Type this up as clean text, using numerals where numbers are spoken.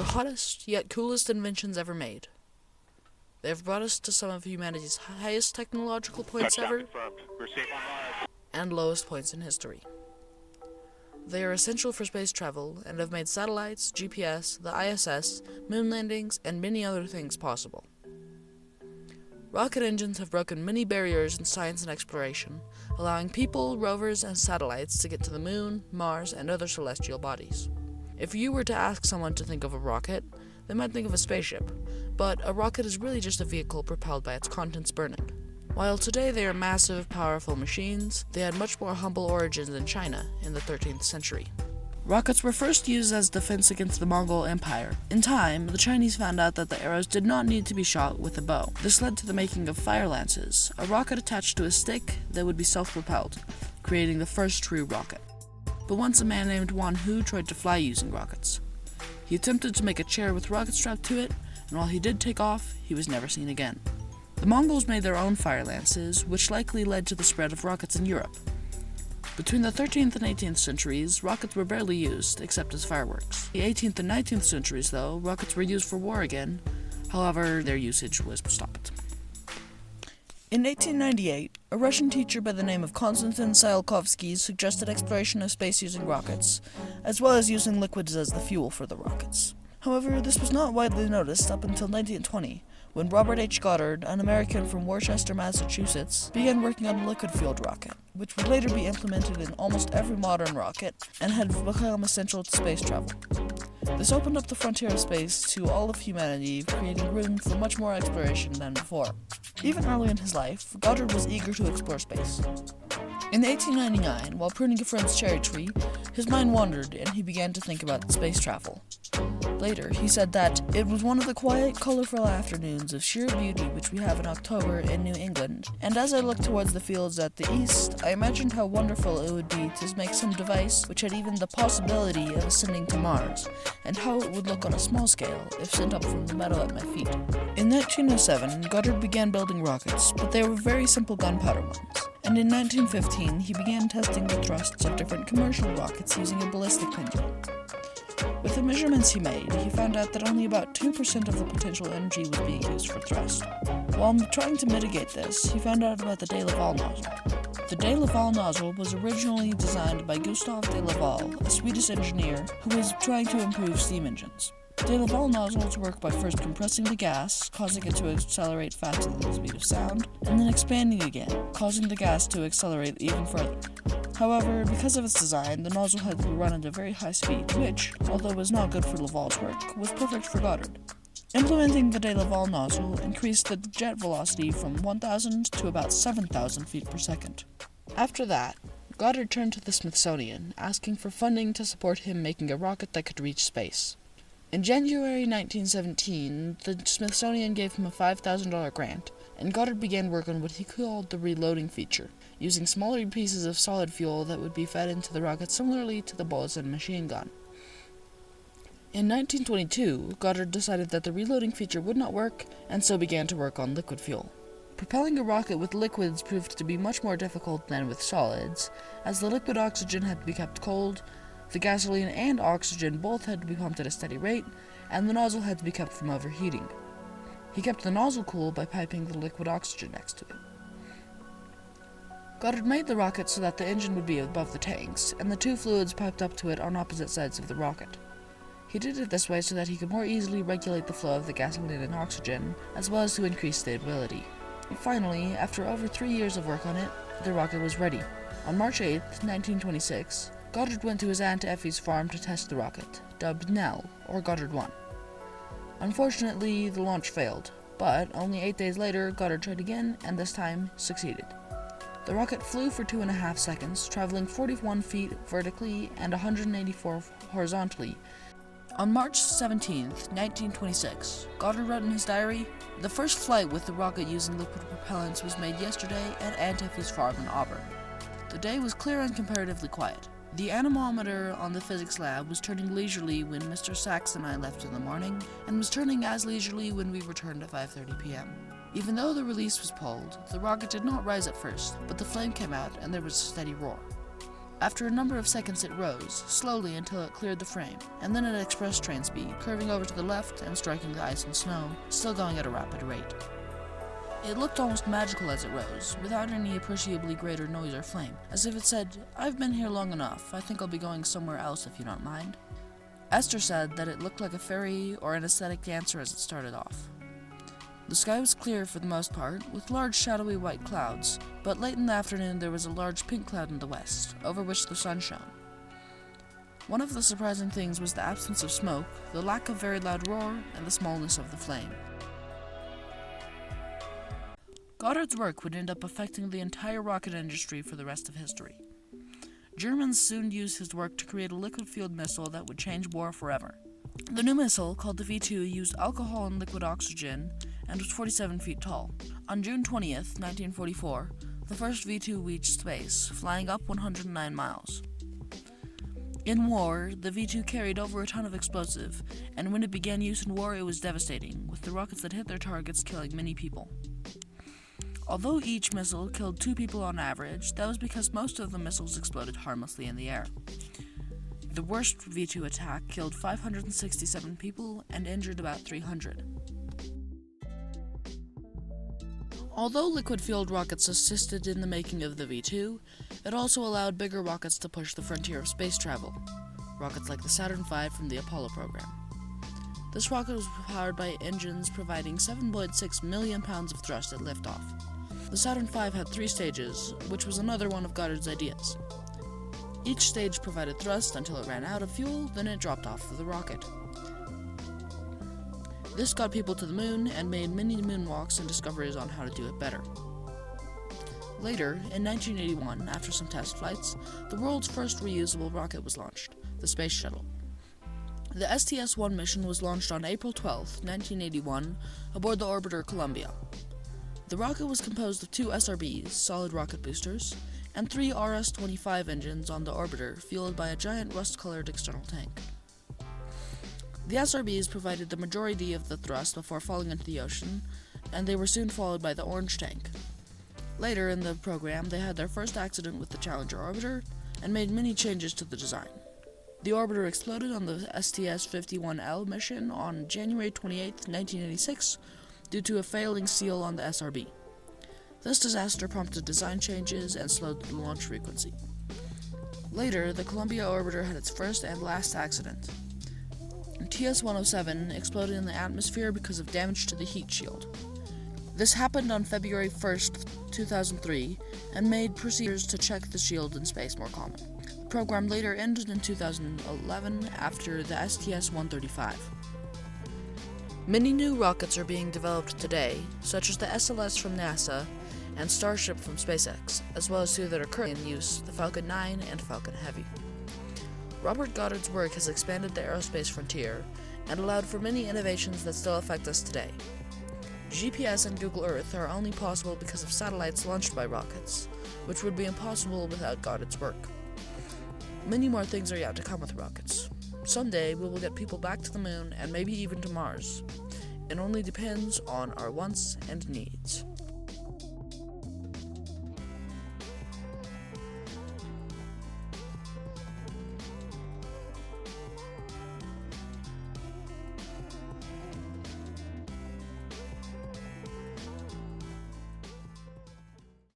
hottest yet coolest inventions ever made. They have brought us to some of humanity's highest technological points ever and lowest points in history. They are essential for space travel and have made satellites, GPS, the ISS, moon landings, and many other things possible. Rocket engines have broken many barriers in science and exploration, allowing people, rovers, and satellites to get to the moon, Mars, and other celestial bodies. If you were to ask someone to think of a rocket, they might think of a spaceship, but a rocket is really just a vehicle propelled by its contents burning. While today they are massive, powerful machines, they had much more humble origins in China in the 13th century. Rockets were first used as defense against the Mongol Empire. In time, the Chinese found out that the arrows did not need to be shot with a bow. This led to the making of fire lances, a rocket attached to a stick that would be self-propelled, creating the first true rocket. But once a man named Wan Hu tried to fly using rockets. He attempted to make a chair with rockets strapped to it, and while he did take off, he was never seen again. The Mongols made their own fire lances, which likely led to the spread of rockets in Europe. Between the 13th and 18th centuries, rockets were barely used, except as fireworks. In the 18th and 19th centuries, though, rockets were used for war again. However, their usage was stopped. In 1898, a Russian teacher by the name of Konstantin Tsiolkovsky suggested exploration of space using rockets, as well as using liquids as the fuel for the rockets. However, this was not widely noticed up until 1920, when Robbert H. Goddard, an American from Worcester, Massachusetts, began working on a liquid-fueled rocket, which would later be implemented in almost every modern rocket and had become essential to space travel. This opened up the frontier of space to all of humanity, creating room for much more exploration than before. Even early in his life, Goddard was eager to explore space. In 1899, while pruning a friend's cherry tree, his mind wandered and he began to think about space travel. Later, he said that it was one of the quiet, colorful afternoons of sheer beauty which we have in October in New England, and as I looked towards the fields at the east, I imagined how wonderful it would be to make some device which had even the possibility of ascending to Mars, and how it would look on a small scale if sent up from the meadow at my feet. In 1907, Goddard began building rockets, but they were very simple gunpowder ones. And in 1915, he began testing the thrusts of different commercial rockets using a ballistic pendulum. With the measurements he made, he found out that only about 2% of the potential energy was being used for thrust. While trying to mitigate this, he found out about the de Laval nozzle. The de Laval nozzle was originally designed by Gustav de Laval, a Swedish engineer who was trying to improve steam engines. De Laval nozzles work by first compressing the gas, causing it to accelerate faster than the speed of sound, and then expanding again, causing the gas to accelerate even further. However, because of its design, the nozzle had to run at a very high speed, which, although was not good for Laval's work, was perfect for Goddard. Implementing the de Laval nozzle increased the jet velocity from 1,000 to about 7,000 feet per second. After that, Goddard turned to the Smithsonian, asking for funding to support him making a rocket that could reach space. In January 1917, the Smithsonian gave him a $5,000 grant, and Goddard began work on what he called the reloading feature, using smaller pieces of solid fuel that would be fed into the rocket similarly to the bullets in a machine gun. In 1922, Goddard decided that the reloading feature would not work, and so began to work on liquid fuel. Propelling a rocket with liquids proved to be much more difficult than with solids, as the liquid oxygen had to be kept cold, the gasoline and oxygen both had to be pumped at a steady rate, and the nozzle had to be kept from overheating. He kept the nozzle cool by piping the liquid oxygen next to it. Goddard made the rocket so that the engine would be above the tanks, and the two fluids piped up to it on opposite sides of the rocket. He did it this way so that he could more easily regulate the flow of the gasoline and oxygen, as well as to increase stability. And finally, after over 3 years of work on it, the rocket was ready. On March 8, 1926, Goddard went to his Aunt Effie's farm to test the rocket, dubbed Nell, or Goddard 1. Unfortunately, the launch failed, but only 8 days later, Goddard tried again, and this time succeeded. The rocket flew for 2.5 seconds, traveling 41 feet vertically and 184 horizontally. On March 17, 1926, Goddard wrote in his diary, "The first flight with the rocket using liquid propellants was made yesterday at Aunt Effie's farm in Auburn. The day was clear and comparatively quiet. The anemometer on the physics lab was turning leisurely when Mr. Sachs and I left in the morning, and was turning as leisurely when we returned at 5:30 p.m. Even though the release was pulled, the rocket did not rise at first, but the flame came out and there was a steady roar. After a number of seconds it rose, slowly until it cleared the frame, and then at express train speed, curving over to the left and striking the ice and snow, still going at a rapid rate. It looked almost magical as it rose, without any appreciably greater noise or flame, as if it said, "I've been here long enough, I think I'll be going somewhere else if you don't mind." Esther said that it looked like a fairy or an aesthetic dancer as it started off. The sky was clear for the most part, with large shadowy white clouds, but late in the afternoon there was a large pink cloud in the west, over which the sun shone. One of the surprising things was the absence of smoke, the lack of very loud roar, and the smallness of the flame. Goddard's work would end up affecting the entire rocket industry for the rest of history. Germans soon used his work to create a liquid-fueled missile that would change war forever. The new missile, called the V-2, used alcohol and liquid oxygen and was 47 feet tall. On June 20th, 1944, the first V-2 reached space, flying up 109 miles. In war, the V-2 carried over a ton of explosive, and when it began use in war it was devastating, with the rockets that hit their targets killing many people. Although each missile killed 2 people on average, that was because most of the missiles exploded harmlessly in the air. The worst V-2 attack killed 567 people and injured about 300. Although liquid-fueled rockets assisted in the making of the V-2, it also allowed bigger rockets to push the frontier of space travel, rockets like the Saturn V from the Apollo program. This rocket was powered by engines providing 7.6 million pounds of thrust at liftoff. The Saturn V had 3 stages, which was another one of Goddard's ideas. Each stage provided thrust until it ran out of fuel, then it dropped off of the rocket. This got people to the moon and made many moonwalks and discoveries on how to do it better. Later, in 1981, after some test flights, the world's first reusable rocket was launched, the Space Shuttle. The STS-1 mission was launched on April 12, 1981, aboard the orbiter Columbia. The rocket was composed of 2 SRBs, solid rocket boosters, and 3 RS-25 engines on the orbiter, fueled by a giant rust-colored external tank. The SRBs provided the majority of the thrust before falling into the ocean, and they were soon followed by the orange tank. Later in the program, they had their first accident with the Challenger orbiter, and made many changes to the design. The orbiter exploded on the STS-51L mission on January 28, 1986, due to a failing seal on the SRB. This disaster prompted design changes and slowed the launch frequency. Later, the Columbia orbiter had its first and last accident. TS-107 exploded in the atmosphere because of damage to the heat shield. This happened on February 1st, 2003, and made procedures to check the shield in space more common. The program later ended in 2011 after the STS-135. Many new rockets are being developed today, such as the SLS from NASA and Starship from SpaceX, as well as 2 that are currently in use, the Falcon 9 and Falcon Heavy. Robbert Goddard's work has expanded the aerospace frontier and allowed for many innovations that still affect us today. GPS and Google Earth are only possible because of satellites launched by rockets, which would be impossible without Goddard's work. Many more things are yet to come with rockets. Someday we will get people back to the moon and maybe even to Mars. It only depends on our wants and needs.